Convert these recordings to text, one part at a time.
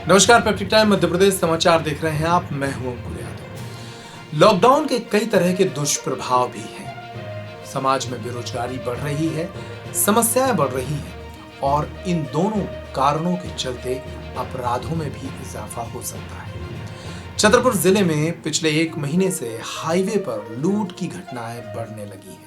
नमस्कार, peptic time Madhya Pradesh समाचार देख रहे हैं आप। मैं हूं अंकुर यादव। लॉकडाउन के कई तरह के दुष्प्रभाव भी हैं। समाज में बेरोजगारी बढ़ रही है, समस्याएं बढ़ रही हैं और इन दोनों कारणों के चलते अपराधों में भी इजाफा हो सकता है। छतरपुर जिले में पिछले 1 महीने से हाईवे पर लूट की घटनाएं बढ़ने लगी हैं।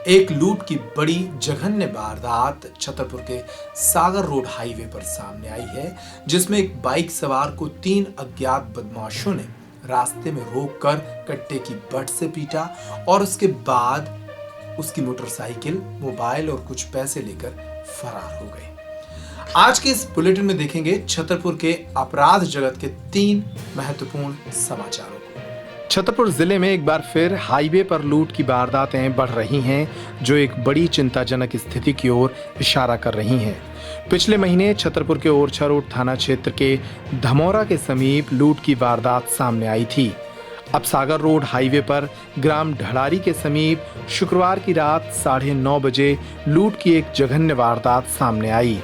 एक लूट की बड़ी जघन्य वारदात छतरपुर के सागर रोड हाईवे पर सामने आई है, जिसमें एक बाइक सवार को 3 अज्ञात बदमाशों ने रास्ते में रोककर कट्टे की बट से पीटा और उसके बाद उसकी मोटरसाइकिल, मोबाइल और कुछ पैसे लेकर फरार हो गए। आज के इस बुलेटिन में देखेंगे छतरपुर के अपराध जगत के 3 महत्वपूर्ण समाचारों को। छतरपुर जिले में एक बार फिर हाईवे पर लूट की वारदातें बढ़ रही हैं, जो एक बड़ी चिंताजनक स्थिति की ओर इशारा कर रही हैं। पिछले महीने छतरपुर के ओरछा रोड थाना क्षेत्र के धमौरा के समीप लूट की वारदात सामने आई थी। अब सागर रोड हाईवे पर ग्राम ढड़ारी के समीप शुक्रवार की रात 9:30 बजे लूट की एक जघन्य वारदात सामने आई।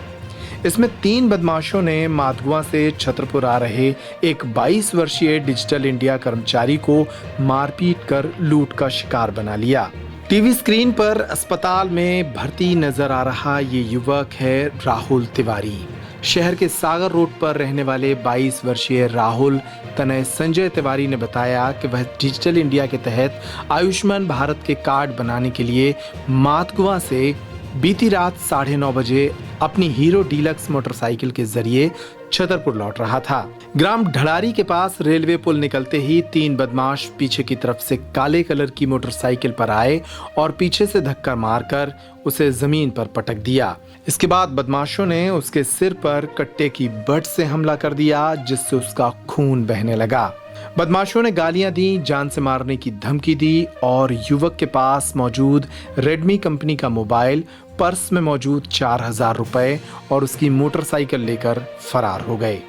इसमें 3 बदमाशों ने माधगुआ से छतरपुर आ रहे एक 22 वर्षीय डिजिटल इंडिया कर्मचारी को मारपीट कर लूट का शिकार बना लिया। टीवी स्क्रीन पर अस्पताल में भर्ती नजर आ रहा ये युवक है राहुल तिवारी। शहर के सागर रोड पर रहने वाले 22 वर्षीय राहुल तनय संजय तिवारी ने बताया कि वह डिजिटल इंडिया के तहत आयुष्मान भारत के कार्ड बनाने के लिए माधगुआ से बीती रात 9:30 बजे अपनी हीरो डीलक्स मोटरसाइकिल के जरिए छतरपुर लौट रहा था। ग्राम ढड़ारी के पास रेलवे पुल निकलते ही 3 बदमाश पीछे की तरफ से काले कलर की मोटरसाइकिल पर आए और पीछे से धक्का मारकर उसे जमीन पर पटक दिया। इसके बाद बदमाशों ने उसके सिर पर कट्टे की बट से हमला कर दिया, जिससे उसका खून बहने लगा। बदमाशों ने गालियां दी, जान से मारने की धमकी दी और युवक के पास मौजूद रेडमी कंपनी का मोबाइल, पर्स में मौजूद 4000 रुपए और उसकी मोटरसाइकिल लेकर फरार हो गए।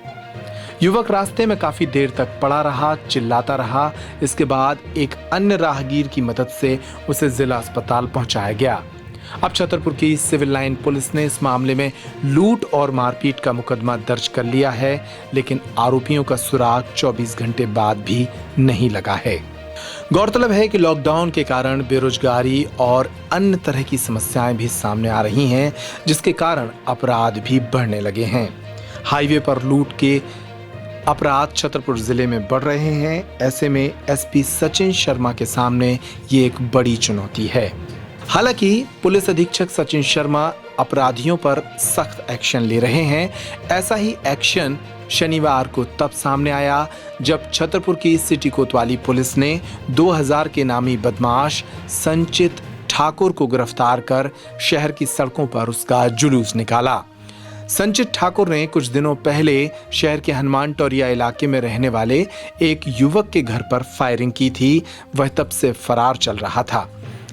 युवक रास्ते में काफी देर तक पड़ा रहा, चिल्लाता रहा। इसके बाद एक अन्य राहगीर की मदद से उसे जिला अस्पताल पहुंचाया गया। अब छतरपुर की सिविल लाइन पुलिस ने इस मामले में लूट और मारपीट का मुकदमा दर्ज कर लिया है, लेकिन आरोपियों का सुराग 24 घंटे बाद भी नहीं लगा है। गौरतलब है कि लॉकडाउन के कारण बेरोजगारी और अन्य तरह की समस्याएं भी सामने आ रही हैं, जिसके कारण अपराध भी बढ़ने लगे हैं। हाईवे पर लूट के अपराध छतरपुर जिले में बढ़ रहे हैं। ऐसे में एसपी सचिन शर्मा के सामने ये एक बड़ी चुनौती है। हालांकि पुलिस अधीक्षक सचिन शर्मा अपराधियों पर सख्त एक्शन ले रहे हैं। ऐसा ही एक्शन शनिवार को तब सामने आया जब छतरपुर की सिटी कोतवाली पुलिस ने 2000 के नामी बदमाश संचित ठाकुर को गिरफ्तार कर शहर की सड़कों पर उसका जुलूस निकाला। संचित ठाकुर ने कुछ दिनों पहले शहर के हनुमान टोरिया इलाके में रहने वाले एक युवक के घर पर फायरिंग की थी। वह तब से फरार चल रहा था।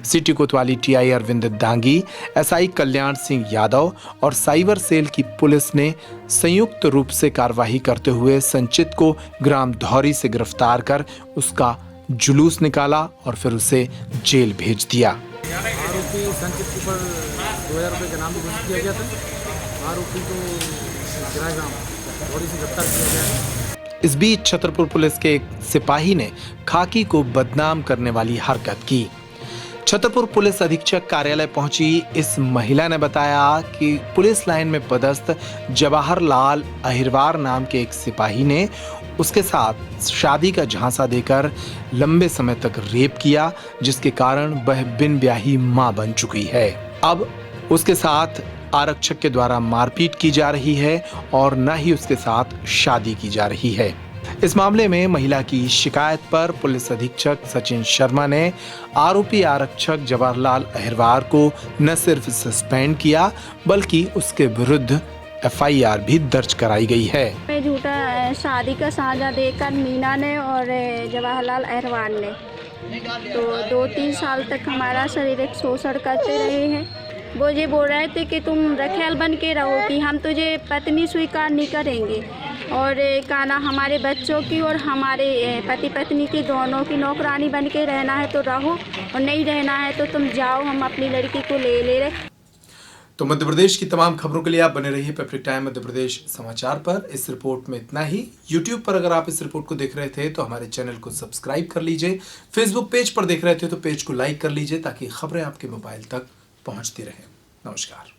सिटी कोतवाली टीआई अरविंद दांगी, एसआई कल्याण सिंह यादव और साइबर सेल की पुलिस ने संयुक्त रूप से कार्रवाई करते हुए संचित को ग्राम धौरी से गिरफ्तार कर उसका जुलूस निकाला और फिर उसे जेल भेज दिया। आरोपी संचित के ऊपर 2000 रुपये का नाम भी घोषित किया गया था। आरोपी को ग्राम धौरी से गिरफ्तार किया गया। इस बीच छतरपुर पुलिस के एक सिपाही ने खाकी को बदनाम करने वाली हरकत की। छतरपुर पुलिस अधीक्षक कार्यालय पहुंची इस महिला ने बताया कि पुलिस लाइन में पदस्थ जवाहरलाल अहिरवार नाम के एक सिपाही ने उसके साथ शादी का झांसा देकर लंबे समय तक रेप किया, जिसके कारण वह बिन ब्याही मां बन चुकी है। अब उसके साथ आरक्षक के द्वारा मारपीट की जा रही है और न ही उसके साथ शादी की जा रही है। इस मामले में महिला की शिकायत पर पुलिस अधीक्षक सचिन शर्मा ने आरोपी आरक्षक जवाहरलाल अहिरवार को न सिर्फ सस्पेंड किया, बल्कि उसके विरुद्ध एफआईआर भी दर्ज कराई गई है। झूठा शादी का साझा देकर मीना ने और जवाहरलाल अहिरवार ने तो 2-3 साल तक हमारा शारीरिक शोषण करते रहे हैं। वो ये बोल रहे थे कि तुम रखेल बन के रहो, कि हम तुझे पत्नी स्वीकार नहीं करेंगे और कहना हमारे बच्चों की और हमारे पति पत्नी की दोनों की नौकरानी बन के रहना है तो रहो और नहीं रहना है तो तुम जाओ, हम अपनी लड़की को ले रहे। तो मध्य प्रदेश की तमाम खबरों के लिए आप बने रहिए पेप्रिक टाइम मध्य प्रदेश समाचार पर। इस रिपोर्ट में इतना ही। यूट्यूब पर अगर आप इस रिपोर्ट को देख रहे थे तो हमारे चैनल को सब्सक्राइब कर लीजिए। फेसबुक पेज पर देख रहे थे तो पेज को लाइक कर लीजिए ताकि खबरें आपके मोबाइल तक पहुंचती रहें। नमस्कार।